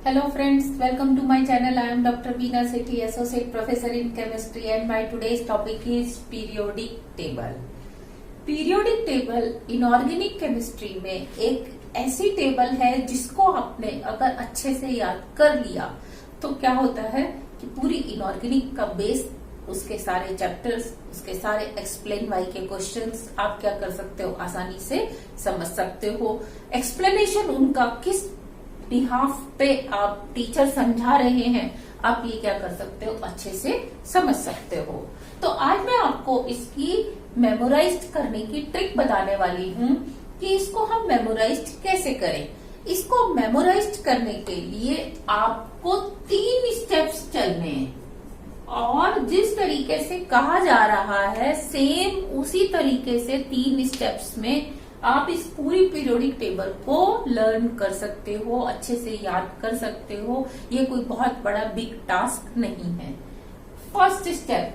Hello friends, welcome to my channel. I am Dr. Veena Sethi, Associate Professor in Chemistry and my today's topic is periodic table. Periodic table inorganic chemistry में एक ऐसी table है जिसको आपने अगर अच्छे से याद कर लिया तो क्या होता है कि पूरी इनऑर्गेनिक का बेस, उसके सारे चैप्टर्स, उसके सारे एक्सप्लेन वाई के क्वेश्चंस आप क्या कर सकते हो, आसानी से समझ सकते हो। एक्सप्लेनेशन उनका किस बिहाफ पे आप टीचर समझा रहे हैं, आप ये क्या कर सकते हो, अच्छे से समझ सकते हो। तो आज मैं आपको इसकी मेमोराइज करने की ट्रिक बताने वाली हूँ कि इसको हम मेमोराइज कैसे करें। इसको मेमोराइज करने के लिए आपको 3 स्टेप्स चलने हैं और जिस तरीके से कहा जा रहा है सेम उसी तरीके से 3 स्टेप्स में आप इस पूरी पीरियोडिक टेबल को लर्न कर सकते हो, अच्छे से याद कर सकते हो। ये कोई बहुत बड़ा बिग टास्क नहीं है। फर्स्ट स्टेप,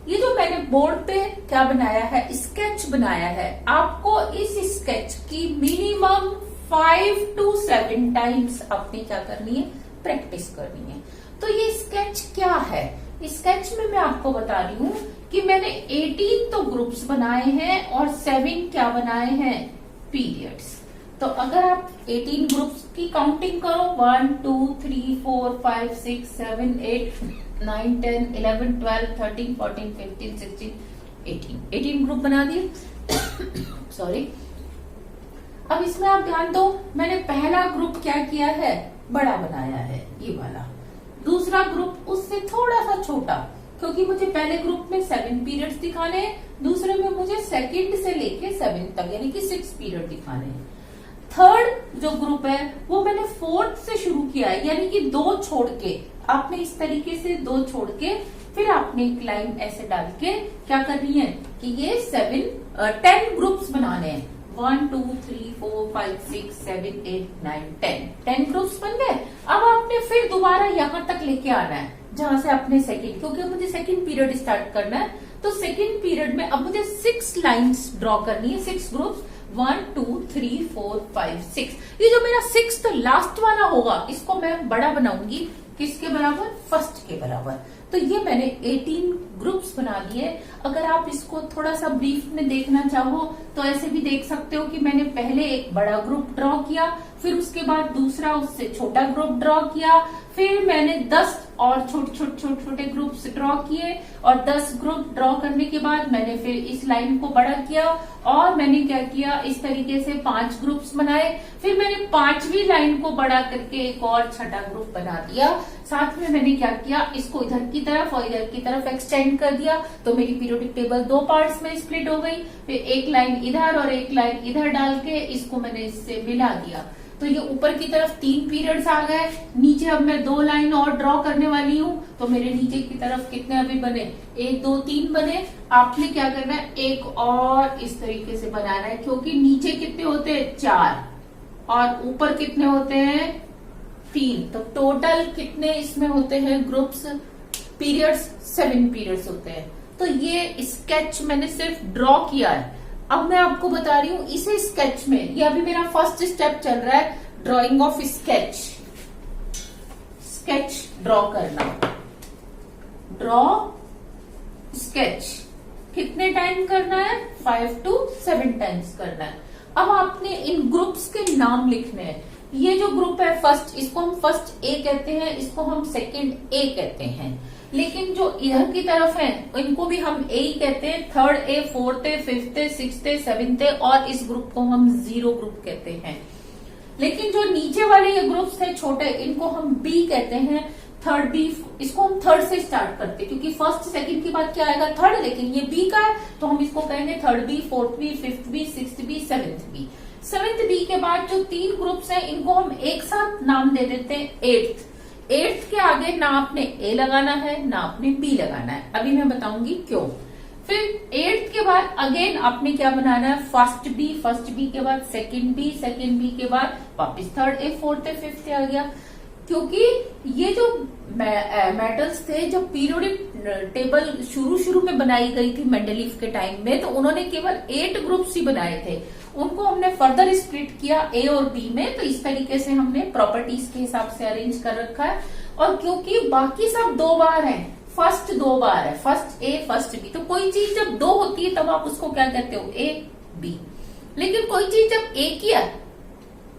ये जो मैंने बोर्ड पे क्या बनाया है, स्केच बनाया है। आपको इस स्केच की मिनिमम 5 to 7 टाइम्स आपने क्या करनी है, प्रैक्टिस करनी है। तो ये स्केच क्या है, स्केच में मैं आपको बता रही हूँ कि मैंने 18 तो ग्रुप्स बनाए हैं और 7 क्या बनाए हैं, पीरियड्स। तो अगर आप 18 ग्रुप्स की काउंटिंग करो, 1 2 3 4 5 6 7 8 9 10 11 12 13 14 15 16 18 ग्रुप बना दिए। सॉरी। अब इसमें आप ध्यान दो, मैंने पहला ग्रुप क्या किया है, बड़ा बनाया है, ये वाला। दूसरा ग्रुप उससे थोड़ा सा छोटा, क्योंकि मुझे पहले ग्रुप में 7 पीरियड्स दिखाने हैं, दूसरे में मुझे सेकंड से लेके 7 तक यानी कि 6 पीरियड दिखाने हैं। थर्ड जो ग्रुप है वो मैंने 4th से शुरू किया है, यानी कि 2 छोड़ के, आपने इस तरीके से 2 छोड़ के फिर आपने एक लाइन ऐसे डाल के क्या करनी है कि ये 10 ग्रुप्स बनाने हैं। 1 2 3 4 5 6 7 8 9 10 ग्रुप्स बन गए। अब आपने फिर दोबारा यहाँ तक लेके आना है जहां से आपने सेकंड, क्योंकि मुझे सेकंड पीरियड स्टार्ट करना है। तो सेकंड पीरियड में अब मुझे 6 लाइंस ड्रॉ करनी है, 6 ग्रुप्स, 1 2 3 4 5 6। ये जो मेरा 6th लास्ट वाला होगा इसको मैं बड़ा बनाऊंगी, किसके बराबर, फर्स्ट के बराबर। तो ये मैंने 18 ग्रुप्स बना दिए। अगर आप इसको थोड़ा सा ब्रीफ में देखना चाहो तो ऐसे भी देख सकते हो कि मैंने पहले एक बड़ा ग्रुप ड्रॉ किया, फिर उसके बाद दूसरा उससे छोटा ग्रुप ड्रॉ किया, फिर मैंने 10 और छोटे ग्रुप्स ड्रॉ किए और 10 ग्रुप ड्रॉ करने के बाद मैंने फिर इस लाइन को बड़ा किया और मैंने क्या किया, इस तरीके से 5 ग्रुप्स बनाए। फिर मैंने 5वीं लाइन को बड़ा करके एक और छठा ग्रुप बना दिया। साथ में मैंने क्या किया, इसको इधर की तरफ और इधर की तरफ एक्सटेंड कर दिया। तो मेरी पीरियोडिक टेबल 2 पार्ट्स में स्प्लिट हो गई। फिर एक लाइन इधर और एक लाइन इधर डाल के इसको मैंने इससे मिला दिया। तो ये ऊपर की तरफ 3 पीरियड्स आ गए, नीचे अब मैं 2 लाइन और ड्रॉ करने वाली हूँ। तो मेरे नीचे की तरफ कितने अभी बने, 1 2 3 बने। आपने क्या करना है, एक और इस तरीके से बनाना है, क्योंकि नीचे कितने होते हैं, 4 और ऊपर कितने होते हैं, 3। तो टोटल कितने इसमें होते हैं ग्रुप्स, पीरियड्स, 7 पीरियड्स होते हैं। तो ये स्केच मैंने सिर्फ ड्रॉ किया है। अब मैं आपको बता रही हूँ इसे स्केच में, ये अभी मेरा फर्स्ट स्टेप चल रहा है, drawing of sketch. Sketch draw करना, ड्रॉ स्केच कितने टाइम करना है, 5 to 7 टाइम्स करना है। अब आपने इन ग्रुप्स के नाम लिखने हैं। ये जो ग्रुप है फर्स्ट, इसको हम फर्स्ट ए कहते हैं, इसको हम सेकंड ए कहते हैं। लेकिन जो इधर की तरफ है इनको भी हम ए ही कहते हैं, 3rd ए, 4th ए, 5th ए, 6th ए, 7th ए, और इस ग्रुप को हम 0 ग्रुप कहते हैं। लेकिन जो नीचे वाले ये ग्रुप्स थे छोटे, इनको हम बी कहते हैं, 3rd बी। इसको हम 3rd से स्टार्ट करते हैं, क्योंकि फर्स्ट सेकंड के बाद क्या आएगा, 3rd, लेकिन ये बी का है तो हम इसको कहेंगे 3rd B, 4th B, 5th B, 6th B, 7th B. 7th B के बाद जो 3 ग्रुप्स हैं इनको हम एक साथ नाम दे देते हैं 8th। 8th के आगे ना आपने ए लगाना है ना आपने बी लगाना है, अभी मैं बताऊंगी क्यों। फिर 8th के बाद अगेन आपने क्या बनाना है, फर्स्ट बी के बाद सेकंड बी के बाद वापस 3rd ए, 4th ए, 5th ए आ गया। क्योंकि ये जो मेटल्स थे, जब पीरियोडिक टेबल शुरू में बनाई गई थी मेंडलीफ के टाइम में, तो उन्होंने केवल 8 ग्रुप्स ही बनाए थे। उनको हमने फर्दर स्प्लिट किया ए और बी में। तो इस तरीके से हमने प्रॉपर्टीज के हिसाब से अरेंज कर रखा है। और क्योंकि बाकी सब 2 बार है, फर्स्ट 2 बार है, फर्स्ट ए फर्स्ट बी, तो कोई चीज जब 2 होती है तब आप उसको क्या कहते हो, ए बी। लेकिन कोई चीज जब एक ही है,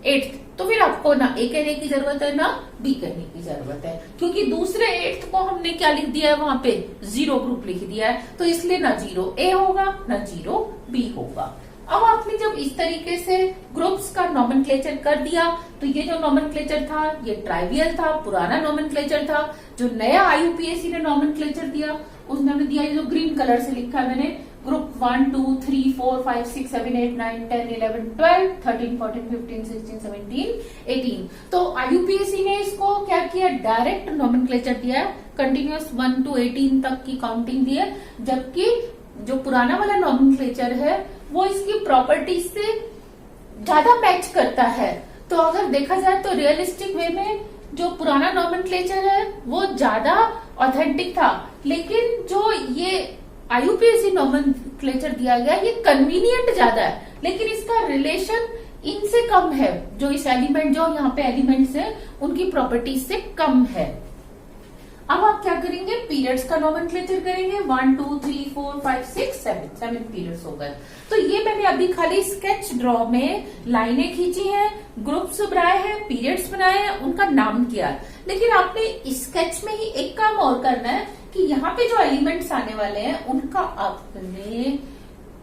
8th, तो फिर आपको ना ए कहने की जरूरत है ना बी कहने की जरूरत है, क्योंकि दूसरे 8th को हमने क्या लिख दिया है, वहां पे 0 ग्रुप लिख दिया है, तो इसलिए ना 0 ए होगा ना 0 बी होगा। अब आपने जब इस तरीके से ग्रुप्स का नॉमेनक्लेचर कर दिया, तो ये जो नॉमेनक्लेचर था ये ट्राइवियल था, पुराना नॉमेनक्लेचर था। जो नया IUPAC ने नॉमेनक्लेचर दिया, उसने दिया ये जो ग्रीन कलर से लिखा है मैंने, ग्रुप 1 2 3 4 5 6 7 8 9 10 11 12 13 14 15 16 17 18। तो IUPAC ने इसको क्या किया, डायरेक्ट नॉमेनक्लेचर दिया है, कंटिन्यूअस 1 to 18 तक की काउंटिंग दी है। जबकि जो पुराना वाला नॉमेनक्लेचर है वो इसकी प्रॉपर्टीज से ज्यादा मैच करता है। तो अगर देखा जाए तो रियलिस्टिक वे में जो पुराना नॉमेनक्लेचर है वो ज्यादा ऑथेंटिक था, लेकिन जो ये IUPAC नॉमेनक्लेचर दिया गया ये कन्वीनियंट ज्यादा है, लेकिन इसका रिलेशन इनसे कम है। जो इस एलिमेंट, जो यहाँ पे एलिमेंट्स है उनकी प्रॉपर्टीज से कम है। अब आप क्या करेंगे, पीरियड्स का नॉमेनक्लेचर करेंगे। 1 2 3 4 5 6 7 पीरियड्स हो गए। तो ये मैंने अभी खाली स्केच ड्रॉ में लाइनें खींची हैं, ग्रुप्स बनाए हैं, पीरियड्स बनाए हैं, उनका नाम किया है। लेकिन आपने स्केच में ही एक काम और करना है कि यहाँ पे जो एलिमेंट्स आने वाले हैं उनका आपने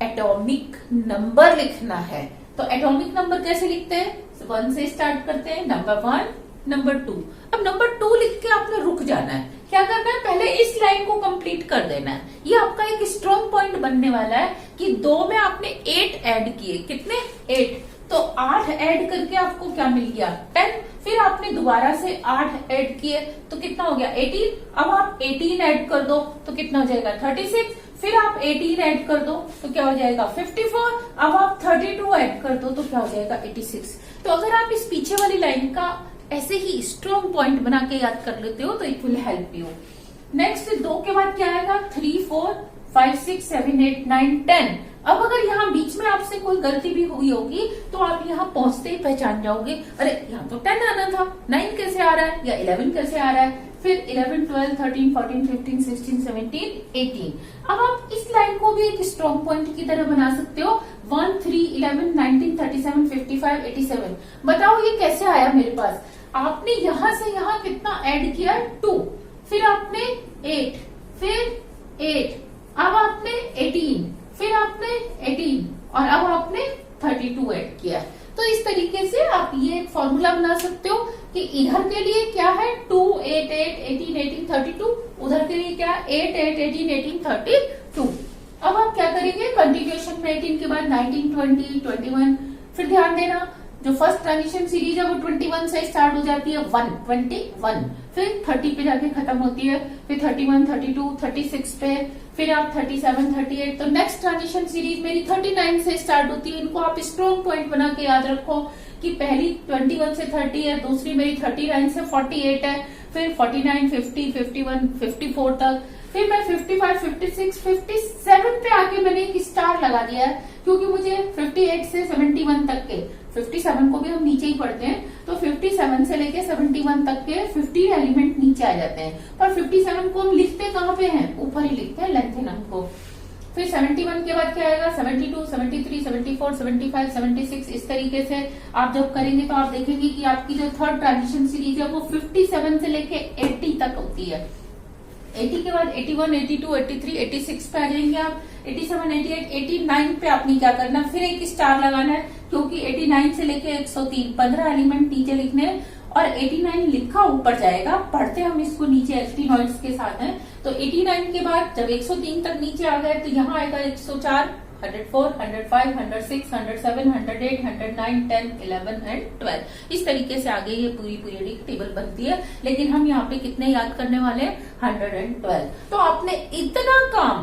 एटॉमिक नंबर लिखना है। तो एटॉमिक नंबर कैसे लिखते हैं, 1 से स्टार्ट करते हैं, नंबर 1 नंबर 2। अब नंबर 2 लिख के आपने रुक जाना है, क्या करना है, पहले इस लाइन को कंप्लीट कर देना है। ये आपका एक स्ट्रॉन्ग पॉइंट बनने वाला है कि 2 में आपने 8 ऐड किए, कितने, 8, तो 8 ऐड करके आपको क्या मिल गया, 10। फिर आपने दोबारा से 8 ऐड किए तो कितना हो गया, 18। अब आप 18 ऐड कर दो तो कितना हो जाएगा, 36। फिर आप 18 ऐड कर दो तो क्या हो जाएगा, 54। अब आप 32 ऐड कर दो तो क्या हो जाएगा, 86। तो अगर आप इस पीछे वाली लाइन का ऐसे ही स्ट्रॉन्ग पॉइंट बना के याद कर लेते हो तो it will help you. Next 2 के बाद क्या आएगा, 3 4 5 6 7 8 9 10। अब अगर यहाँ बीच में आपसे कोई गलती भी हुई होगी तो आप यहाँ पहुंचते ही पहचान जाओगे, अरे यहाँ तो 10 आना था, 9 कैसे आ रहा है या 11 कैसे आ रहा है। फिर 11 12 13 14 15 16 17 18। अब आप इस लाइन को भी एक स्ट्रॉन्ग पॉइंट की तरह बना सकते हो, 1 3 11 19 37 55 87। बताओ ये कैसे आया मेरे पास, आपने यहां से यहां कितना ऐड किया, 2, फिर आपने 8, फिर 8, अब आपने 18, फिर आपने 18 और अब आपने 32 ऐड किया। तो इस तरीके से आप ये एक फॉर्मूला बना सकते हो कि इधर के लिए क्या है, 2 8 8 18 18 32, उधर के लिए क्या है, 8 8 18 18 32। अब आप क्या करेंगे, कंटिन्यूएशन में 18 के बाद 19 20 21। फिर ध्यान देना जो फर्स्ट ट्रांजिशन सीरीज है वो 21 से स्टार्ट हो जाती है, 21, फिर 30 पे जाके खत्म होती है, फिर 31 32 36 पे, फिर आप 37 38। तो नेक्स्ट ट्रांजिशन सीरीज मेरी 39 से स्टार्ट होती है। इनको आप स्ट्रॉन्ग पॉइंट बना के याद रखो कि पहली 21 से 30 है, दूसरी मेरी 39 से 48 है, फिर 49 50 51 54 तक। फिर मैं 55 56 57 पे आके मैंने एक स्टार लगा दिया है, क्योंकि मुझे 58 से 71 तक के, 57 को भी हम नीचे ही पढ़ते हैं, तो 57 से लेके 71 तक के 50 एलिमेंट नीचे आ जाते हैं। पर 57 को हम लिखते कहाँ पे हैं, ऊपर ही लिखते हैं लेंथेनम को। फिर 71 के बाद क्या आएगा, 72 73 74 75 76। इस तरीके से आप जब करेंगे तो आप देखेंगे कि आपकी जो थर्ड ट्रांजिशन सीरीज है वो 57 से लेके 80 तक होती है। 80 के बाद 81 82 83 86 पे आ जाएंगे आप, 87 88 89 पे आपने क्या करना, फिर एक स्टार लगाना है, क्योंकि 89 से लेके 103 15 एलिमेंट नीचे लिखने हैं, और 89 लिखा ऊपर जाएगा, पढ़ते हम इसको नीचे एक्सटीनॉइड्स के साथ हैं। तो 89 के बाद जब 103 तक नीचे आ गए तो यहाँ आएगा 104 104 105 106 107 108 109 10 11 एंड 12। इस तरीके से आगे ये पूरी पीरियडिक टेबल बनती है, लेकिन हम यहाँ पे कितने याद करने वाले हैं, 112। तो आपने इतना काम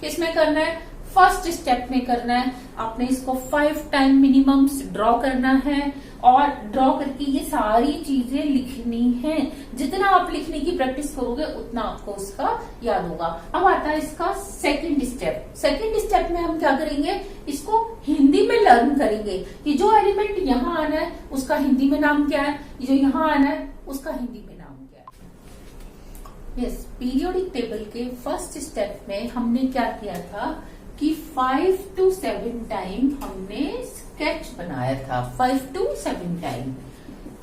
किसमें करना है, फर्स्ट स्टेप में करना है, आपने इसको 5 टाइम मिनिमम ड्रॉ करना है और ड्रॉ करके ये सारी चीजें लिखनी है। जितना आप लिखने की प्रैक्टिस करोगे उतना आपको उसका याद होगा। अब आता है इसका सेकंड स्टेप। सेकंड स्टेप में हम क्या करेंगे, इसको हिंदी में लर्न करेंगे कि जो एलिमेंट यहाँ आना है उसका हिंदी में नाम क्या है, जो यहाँ आना है उसका हिंदी में नाम क्या है। यस, पीरियोडिक टेबल के फर्स्ट स्टेप में हमने क्या किया था कि 5 to 7 टाइम हमने स्केच बनाया था, 5 to 7 टाइम।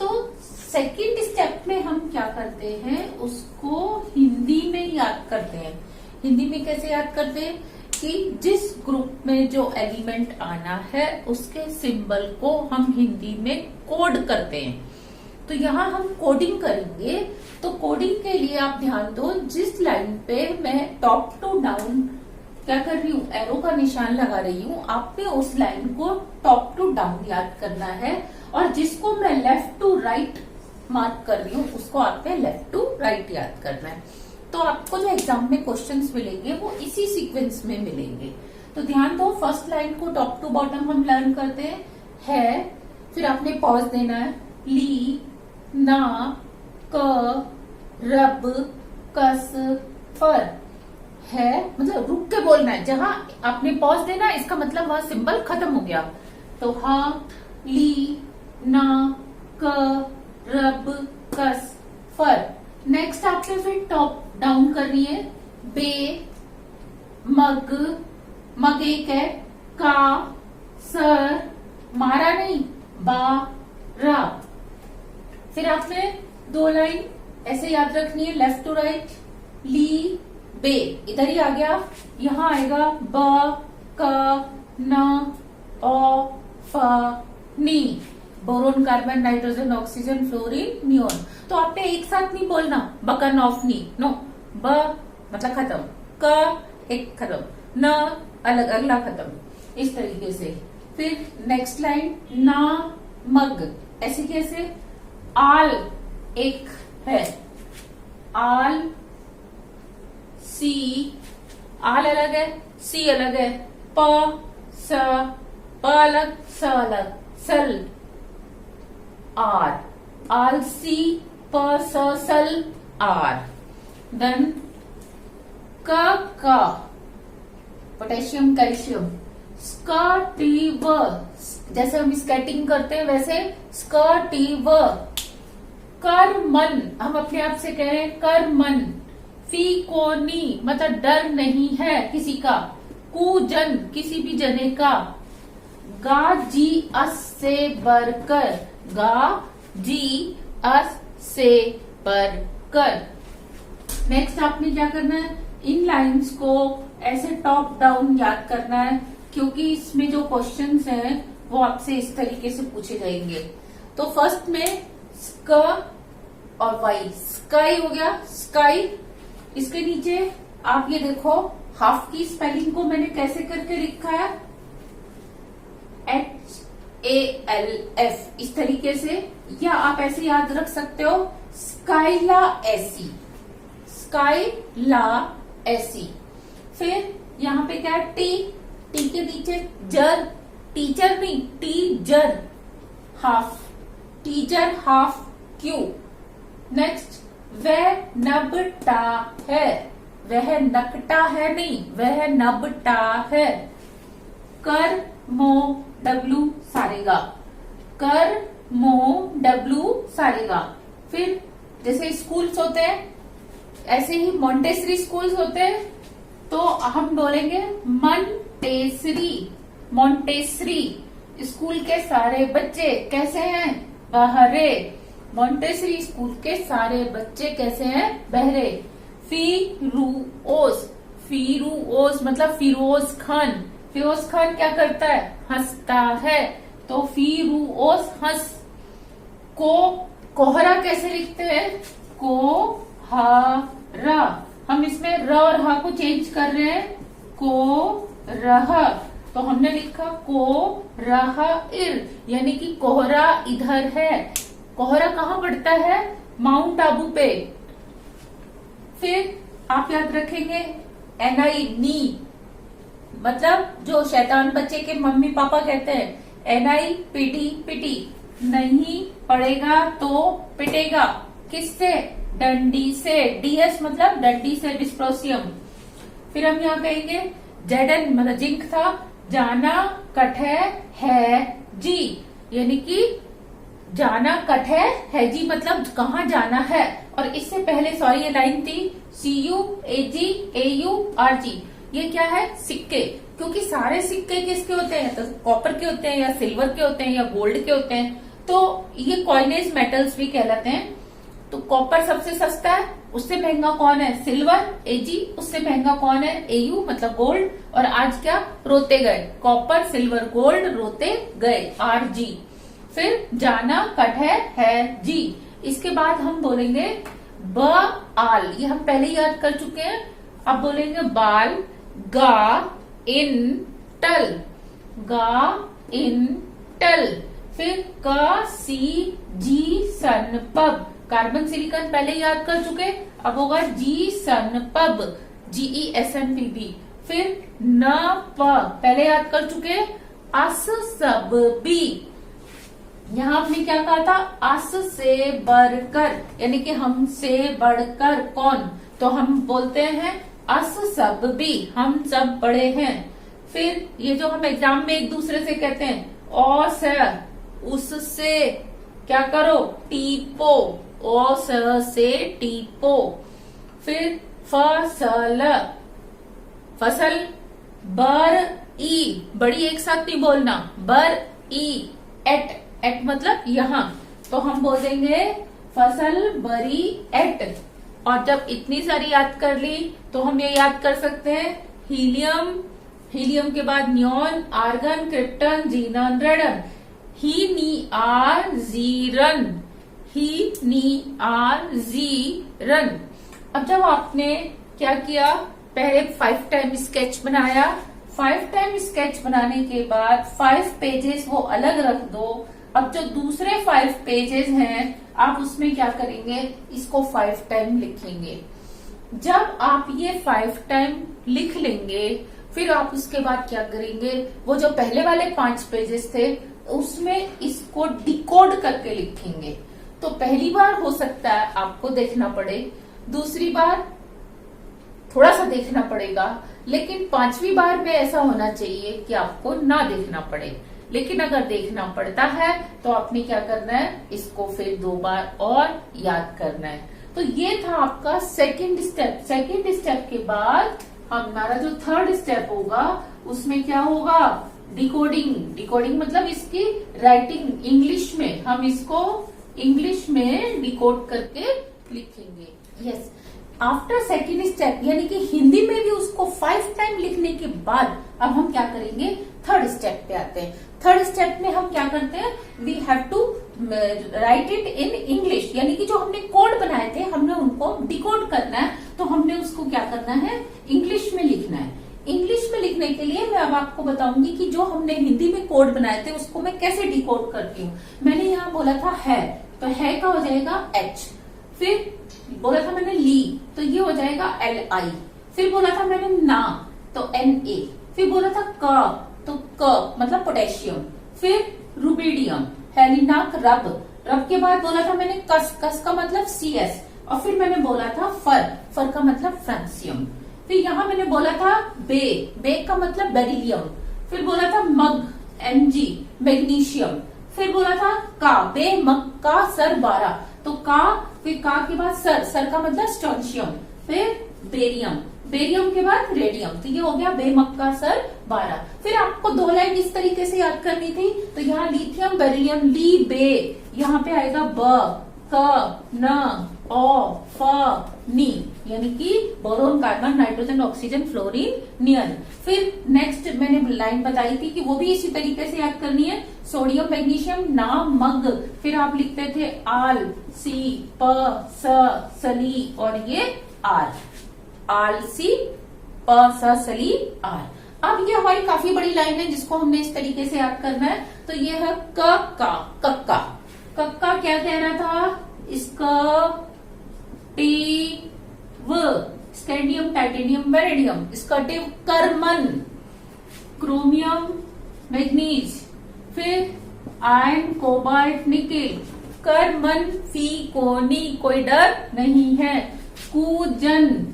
तो सेकंड स्टेप में हम क्या करते हैं, उसको हिंदी में याद करते हैं। हिंदी में कैसे याद करते हैं कि जिस ग्रुप में जो एलिमेंट आना है उसके सिंबल को हम हिंदी में कोड करते हैं। तो यहाँ हम कोडिंग करेंगे। तो कोडिंग के लिए आप ध्यान दो, जिस लाइन पे मैं टॉप टू डाउन क्या कर रही हूँ, एरो का निशान लगा रही हूँ, आपने उस लाइन को टॉप टू डाउन याद करना है और जिसको मैं लेफ्ट टू राइट मार्क कर रही हूँ उसको आपने लेफ्ट टू राइट याद करना है। तो आपको जो एग्जाम में क्वेश्चंस मिलेंगे वो इसी सीक्वेंस में मिलेंगे। तो ध्यान दो, फर्स्ट लाइन को टॉप टू बॉटम हम लर्न करते हैं, फिर आपने पॉज देना है, ली, ना, क, रब, कस, फर, है मतलब रुक के बोलना है। जहां आपने पॉज देना है इसका मतलब वहां सिंबल खत्म हो गया। तो हा, ली, ना, क, रब, कस, फर। नेक्स्ट आपने फिर टॉप डाउन करनी है, बे, मग, मग एक है, का, सर, मारा नहीं, बा, रा। फिर आपने 2 लाइन ऐसे याद रखनी है, लेफ्ट टू राइट, ली, बे, इधर ही आ गया, यहाँ आएगा ब, क, न, ओ, फ, नी, boron, carbon, nitrogen, oxygen, fluorine, neon. तो आपने एक साथ नहीं बोलना बकन ऑफ नी, नो, ब मतलब खत्म, क एक खत्म, न अलग अगला खत्म, इस तरीके से। फिर नेक्स्ट लाइन, ना, मग, ऐसे कैसे, आल एक है, आल, सी, आल अलग है, सी अलग है, प, स, प अलग, स अलग, सल, आर, आल, सी, प, स, सल, आर। देन का, पोटेशियम, कैल्शियम, स्कटीव, जैसे हम स्केटिंग करते हैं वैसे स्कटीव। कर मन, हम अपने आप से कह रहे हैं कर मन। फी को नी मतलब डर नहीं है किसी का। कु जन, किसी भी जने का। गा जी अस से बरकर, गा जी अस से बरकर। नेक्स्ट आपने क्या करना है, इन लाइंस को ऐसे टॉप डाउन याद करना है, क्योंकि इसमें जो क्वेश्चंस हैं वो आपसे इस तरीके से पूछे जाएंगे। तो फर्स्ट में स्क और वाई, स्काई हो गया, स्काई। इसके नीचे आप ये देखो, हाफ की स्पेलिंग को मैंने कैसे करके लिखा है, HALF, इस तरीके से, या आप ऐसे याद रख सकते हो, स्काइला ऐसी, स्काइला ऐसी। फिर यहाँ पे क्या है, टी, टी के नीचे जर, टीचर नहीं, teaser, half, teacher half, Q. Next, वह नबटा है, वह नकटा है नहीं, वह नबटा है। कर मो डब्लू सारेगा, कर मो डब्लू सारेगा। फिर जैसे स्कूल्स होते हैं ऐसे ही मॉन्टेसरी स्कूल्स होते हैं, तो हम बोलेंगे मनटेसरी, मॉन्टेसरी। स्कूल के सारे बच्चे कैसे हैं, बहरे। मॉन्टेसरी स्कूल के सारे बच्चे कैसे हैं, बहरे। फिरूओस, फिरूओस मतलब फिरोज खान। फिरोज खान क्या करता है, हंसता है, तो फिरूओस हंस। को कोहरा कैसे लिखते हैं, कोहरा। हम इसमें र और हा को चेंज कर रहे हैं, को रह, तो हमने लिखा को रह इर, यानी कि कोहरा इधर है। कोहरा कहाँ पड़ता है, माउंट आबू पे। फिर आप याद रखेंगे NI, नी, मतलब जो शैतान बच्चे के मम्मी पापा कहते हैं, NIPT पिटी, नहीं पढ़ेगा तो पिटेगा। किससे? डंडी से। DS मतलब डंडी से, डिस्प्रोसियम। फिर हम यहाँ कहेंगे ZN मतलब जिंक था, जाना कट है जी, यानी कि जाना कट है जी मतलब कहाँ जाना है। और इससे पहले सॉरी ये लाइन थी CUAG ये क्या है? सिक्के। क्योंकि सारे सिक्के किसके होते हैं? तो कॉपर के होते हैं या सिल्वर के होते हैं या गोल्ड के होते हैं, तो ये कॉइनेज मेटल्स भी कहलाते हैं। तो कॉपर सबसे सस्ता है, उससे महंगा कौन है? सिल्वर AG, उससे महंगा कौन है? AU मतलब गोल्ड। और आज क्या? रोते गए, कॉपर सिल्वर गोल्ड रोते गए, RG। फिर जाना कट है जी। इसके बाद हम बोलेंगे ब आल, ये हम पहले याद कर चुके हैं। अब बोलेंगे बाल, गा इन टल, गा इन टल। फिर क सी जी सन पब, कार्बन सिलिकॉन पहले याद कर चुके, अब होगा जी सन पब, GESNPB। फिर न प पहले याद कर चुके, अस सब बी, यहाँ आपने क्या कहा था? अस से बढ़कर, यानी कि हमसे बढ़कर कौन? तो हम बोलते हैं अस सब भी, हम सब बड़े हैं। फिर ये जो हम एग्जाम में एक दूसरे से कहते हैं, ओ से, उससे क्या करो? टीपो, ओ से टीपो। फिर फसल, फसल, बर ई, बड़ी एक साथ नहीं बोलना, बर ई, एट, एट मतलब यहाँ, तो हम बोल देंगे फसल बरी एट। और जब इतनी सारी याद कर ली तो हम ये याद कर सकते हैं हीलियम, हीलियम के बाद neon, argon, krypton, xenon, radon. ही नी आर जीरन, ही नी आर जीरन। अब जब आपने क्या किया, पहले 5 टाइम स्केच बनाया, 5 टाइम स्केच बनाने के बाद 5 पेजेस वो अलग रख दो। अब जो दूसरे 5 पेजेस हैं आप उसमें क्या करेंगे? इसको 5 टाइम लिखेंगे। जब आप ये 5 टाइम लिख लेंगे, फिर आप उसके बाद क्या करेंगे? वो जो पहले वाले 5 पेजेस थे उसमें इसको डिकोड करके लिखेंगे। तो पहली बार हो सकता है आपको देखना पड़े, दूसरी बार थोड़ा सा देखना पड़ेगा, लेकिन 5वीं बार में ऐसा होना चाहिए कि आपको ना देखना पड़े। लेकिन अगर देखना पड़ता है तो आपने क्या करना है? इसको फिर 2 बार और याद करना है। तो ये था आपका सेकंड स्टेप। सेकंड स्टेप के बाद हमारा जो थर्ड स्टेप होगा उसमें क्या होगा? डिकोडिंग। डिकोडिंग मतलब इसकी राइटिंग इंग्लिश में, हम इसको इंग्लिश में डिकोड करके लिखेंगे। यस, आफ्टर सेकेंड स्टेप यानी कि हिंदी में भी उसको 5 टाइम लिखने के बाद अब हम क्या करेंगे? थर्ड स्टेप पे आते हैं। थर्ड स्टेप में हम क्या करते हैं? We have to write it in English, यानी कि जो हमने कोड बनाए थे हमने उनको डिकोड करना है, तो हमने उसको क्या करना है? इंग्लिश में लिखना है। इंग्लिश में लिखने के लिए मैं अब आपको बताऊंगी कि जो हमने हिंदी में कोड बनाए थे उसको मैं कैसे डिकोड करती हूँ। मैंने यहाँ बोला था है, तो है का हो जाएगा H। फिर बोला था मैंने ली, तो ये हो जाएगा LI। फिर बोला था मैंने ना, तो Na। फिर बोला था क, तो क मतलब पोटेशियम। फिर रुबिडियम, हेलिनाक रब, रब के बाद बोला था मैंने कस, कस का मतलब CS। और फिर मैंने बोला था फर, फर का मतलब फ्रांसियम। फिर यहाँ मैंने बोला था बे, बे का मतलब बेरिलियम। फिर बोला था मग, Mg मैग्नीशियम। फिर बोला था का, बे मग का सर 12, तो का, फिर का के बाद सर, सर का मतलब स्ट्रोंशियम। फिर बेरियम, बेरियम के बाद रेडियम, तो ये हो गया बेमक का सर 12। फिर आपको 2 लाइन इस तरीके से याद करनी थी, तो यहाँ लिथियम बेरिलियम ली बे, यहाँ पे आएगा ब, क, न, ओ, फ, नी, यानी कि boron, carbon, nitrogen, oxygen, fluorine, neon. फिर नेक्स्ट मैंने लाइन बताई थी कि वो भी इसी तरीके से याद करनी है, सोडियम, मैग्नीशियम, ना, मग। फिर आप लिखते थे आल, सी, प, स, सली और ये आर, आलसी, प, स, सली, आर। अब ये हमारी काफी बड़ी लाइन है जिसको हमने इस तरीके से याद करना है। तो ये है कक्का, कक्का। कक्का क्या कह रहा था? इसका टी व, स्कैंडियम, टाइटेनियम, बेरिडियम, स्कटिव, कर्मन। क्रोमियम मैग्नीज, फिर आयरन कोबाल्ट निकेल, कर्मन फी कोनी कोई डर नहीं है, कूजन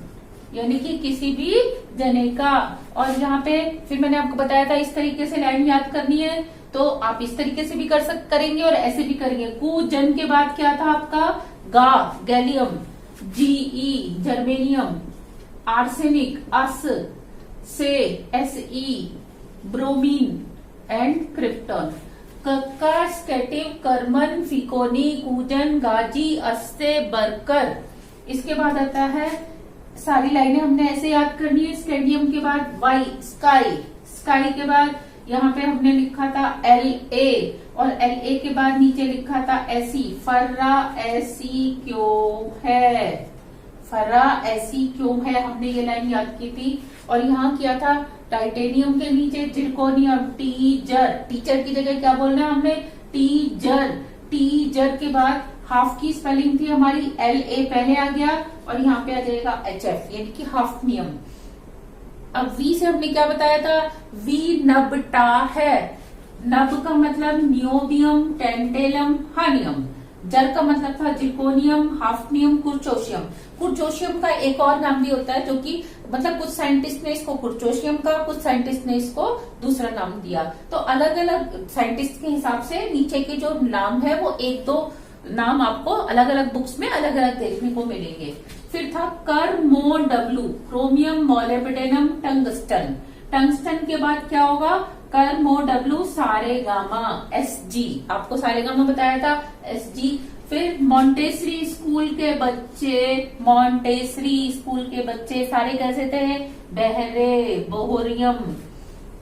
यानी कि किसी भी जने का। और यहाँ पे फिर मैंने आपको बताया था इस तरीके से लाइन याद करनी है, तो आप इस तरीके से भी करेंगे और ऐसे भी करेंगे। कूजन के बाद क्या था आपका, गा गैलियम, जीई जर्मेनियम, आर्सेनिक अस, से एसई ब्रोमीन एंड क्रिप्टॉन। कक्का स्केटिव कर्मन फिकोनी कूजन गाजी अस्से बरकर। इसके बाद आता है, सारी लाइनें हमने ऐसे याद करनी है। स्केडियम के बाद वाई स्काई, स्काई के बाद यहाँ पे हमने लिखा था एल ए, और एल ए के बाद नीचे लिखा था एसी, फर्रा ऐसी क्यों है, फर्रा ऐसी क्यों है, हमने ये लाइन याद की थी। और यहाँ किया था टाइटेनियम के नीचे जिरकोनियम, टीजर, टीचर की जगह क्या बोलना है हमने, टीजर। टीजर के बाद हाफ की स्पेलिंग थी हमारी, एल ए पहले आ गया और यहाँ पे आ जाएगा एच एफ यानी कि हाफनियम। अब वी से हमने क्या बताया था, वी नबटा है, नब का मतलब नियोबियम, टेंटेलम, हानियम। जर का मतलब था जिरकोनियम, हाफनियम, कुर्चोशियम। कुर्चोशियम का एक और नाम भी होता है जो कि मतलब कुछ साइंटिस्ट ने इसको कुर्चोशियम का, कुछ साइंटिस्ट ने इसको दूसरा नाम दिया। तो अलग अलग साइंटिस्ट के हिसाब से नीचे के जो नाम है वो एक दो नाम आपको अलग अलग बुक्स में अलग अलग देखने को मिलेंगे। फिर था कर्मो W, chromium, molybdenum, tungsten. Tungsten के बाद क्या होगा, कर्मो डब्लू सारे गामा, एस जी, आपको सारे गामा बताया था, एस जी। फिर मॉन्टेसरी स्कूल के बच्चे, मॉन्टेसरी स्कूल के बच्चे सारे कैसे थे, बहरे, बोहोरियम।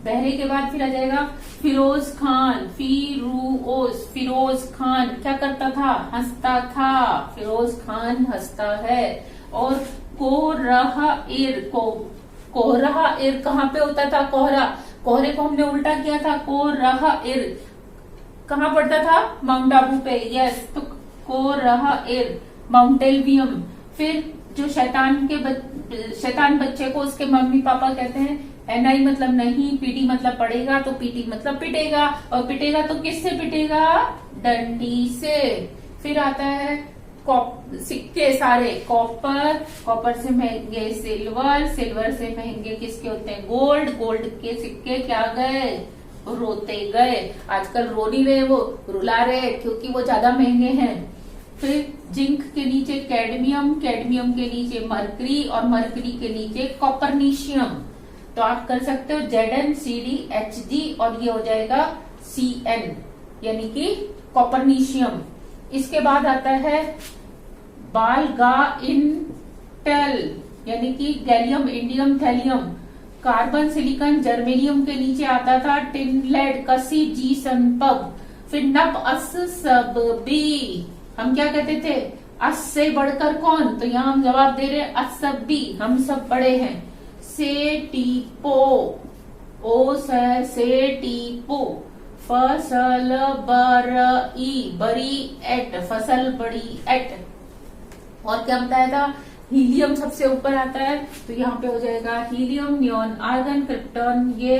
बहरे के बाद फिर आ जाएगा फिरोज खान, फिरोज खान क्या करता था, हंसता था, फिरोज खान हंसता है। और कोरहा इर, कोरहा इर कहाँ पे होता था, कोहरा, कोहरे को हमने उल्टा किया था, कोरहा इर कहाँ पड़ता था, माउंट आबू पे, यस, तो कोरहा इर, माउंट एल्बियम। फिर जो शैतान बच्चे को उसके मम्मी पापा कहते हैं, एनआई मतलब नहीं, पीटी मतलब पड़ेगा, तो पीटी मतलब पिटेगा, और पिटेगा तो किससे पिटेगा, डंडी से। फिर आता है सिक्के सारे, कॉपर, कॉपर से महंगे सिल्वर, सिल्वर से महंगे किसके होते हैं, गोल्ड, गोल्ड के सिक्के क्या गए, रोते गए। आजकल रो नहीं रहे, वो रुला रहे क्योंकि वो ज्यादा महंगे हैं। फिर जिंक के नीचे कैडमियम, कैडमियम के नीचे मरकरी, और मरकरी के नीचे कॉपरनीशियम। तो आप कर सकते हो ZN CD HG, और ये हो जाएगा CN यानी कि कॉपरनीशियम। इसके बाद आता है बालगा इंटेल यानी कि gallium, indium, thallium. Carbon, silicon, germanium के नीचे आता था टिन, लेड, कसी, जी संपब। फिर नब, अस, सब, बी, हम क्या कहते थे, अस से बढ़कर कौन, तो यहाँ हम जवाब दे रहे हैं असब बी, हम सब बड़े हैं। से टीपो, ओ से टीपो। फसल बरई, बरी एट, फसल बड़ी एट। और क्या बताया था, हीलियम सबसे ऊपर आता है, तो यहाँ पे हो जाएगा हीलियम, नियॉन, आर्गन, क्रिप्टॉन, ये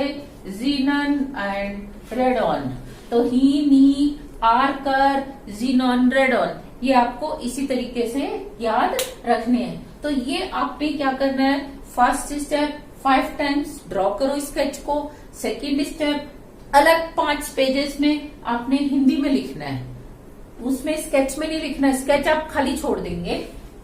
जीनन एंड रेडॉन। तो ही, नी, आर्कर, जीनॉन, रेडॉन, ये आपको इसी तरीके से याद रखने हैं। तो ये आपने क्या करना है, फर्स्ट स्टेप 5 टाइम्स ड्रॉ करो स्केच को। सेकंड स्टेप अलग 5 पेजेस में आपने हिंदी में लिखना है, उसमें स्केच में नहीं लिखना, स्केच आप खाली छोड़ देंगे।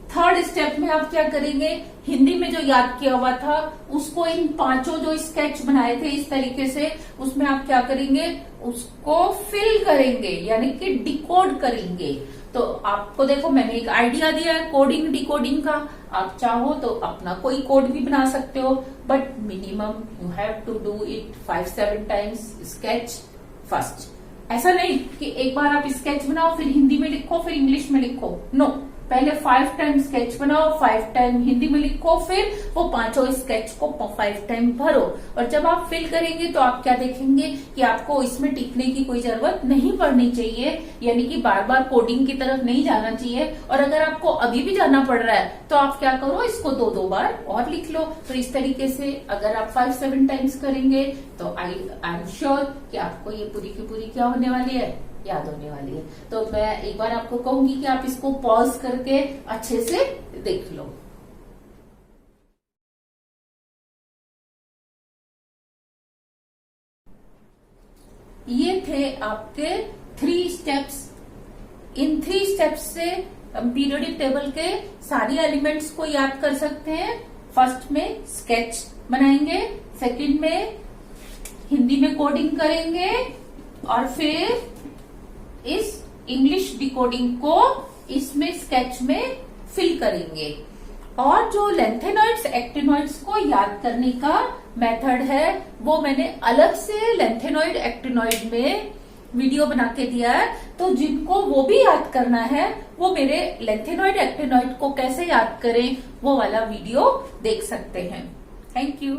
थर्ड स्टेप में आप क्या करेंगे, हिंदी में जो याद किया हुआ था उसको इन 5 जो स्केच बनाए थे इस तरीके से, उसमें आप क्या करेंगे, उसको फिल करेंगे यानी कि डिकोड करेंगे। तो आपको देखो मैंने एक आइडिया दिया है कोडिंग डिकोडिंग का, आप चाहो तो अपना कोई कोड भी बना सकते हो, but minimum you have to do it 5-7 times sketch first. ऐसा नहीं कि एक बार आप स्केच बनाओ फिर हिंदी में लिखो फिर इंग्लिश में लिखो, नो, पहले 5 टाइम स्केच बनाओ, 5 टाइम हिंदी में लिखो, फिर वो 5 स्केच को 5 टाइम भरो। और जब आप फिल करेंगे तो आप क्या देखेंगे कि आपको इसमें टिकने की कोई जरूरत नहीं पड़नी चाहिए, यानी कि बार बार कोडिंग की तरफ नहीं जाना चाहिए। और अगर आपको अभी भी जाना पड़ रहा है तो आप क्या करो, इसको 2-2 बार और लिख लो। तो इस तरीके से अगर आप 5-7 टाइम्स करेंगे तो आई एम श्योर कि आपको ये पूरी की पूरी क्या होने वाली है, याद होने वाली है। तो मैं एक बार आपको कहूंगी कि आप इसको पॉज करके अच्छे से देख लो। ये थे आपके 3 स्टेप्स। इन 3 स्टेप्स से हम पीरियोडिक टेबल के सारी एलिमेंट्स को याद कर सकते हैं। फर्स्ट में स्केच बनाएंगे, सेकंड में हिंदी में कोडिंग करेंगे, और फिर इस इंग्लिश डिकोडिंग को इसमें स्केच में फिल करेंगे। और जो लेंथेनॉइड्स एक्टिनॉइड्स को याद करने का मेथड है वो मैंने अलग से लेंथेनॉइड एक्टिनॉइड में वीडियो बना के दिया है। तो जिनको वो भी याद करना है वो मेरे लेंथेनॉइड एक्टिनॉइड को कैसे याद करें वो वाला वीडियो देख सकते हैं। Thank you.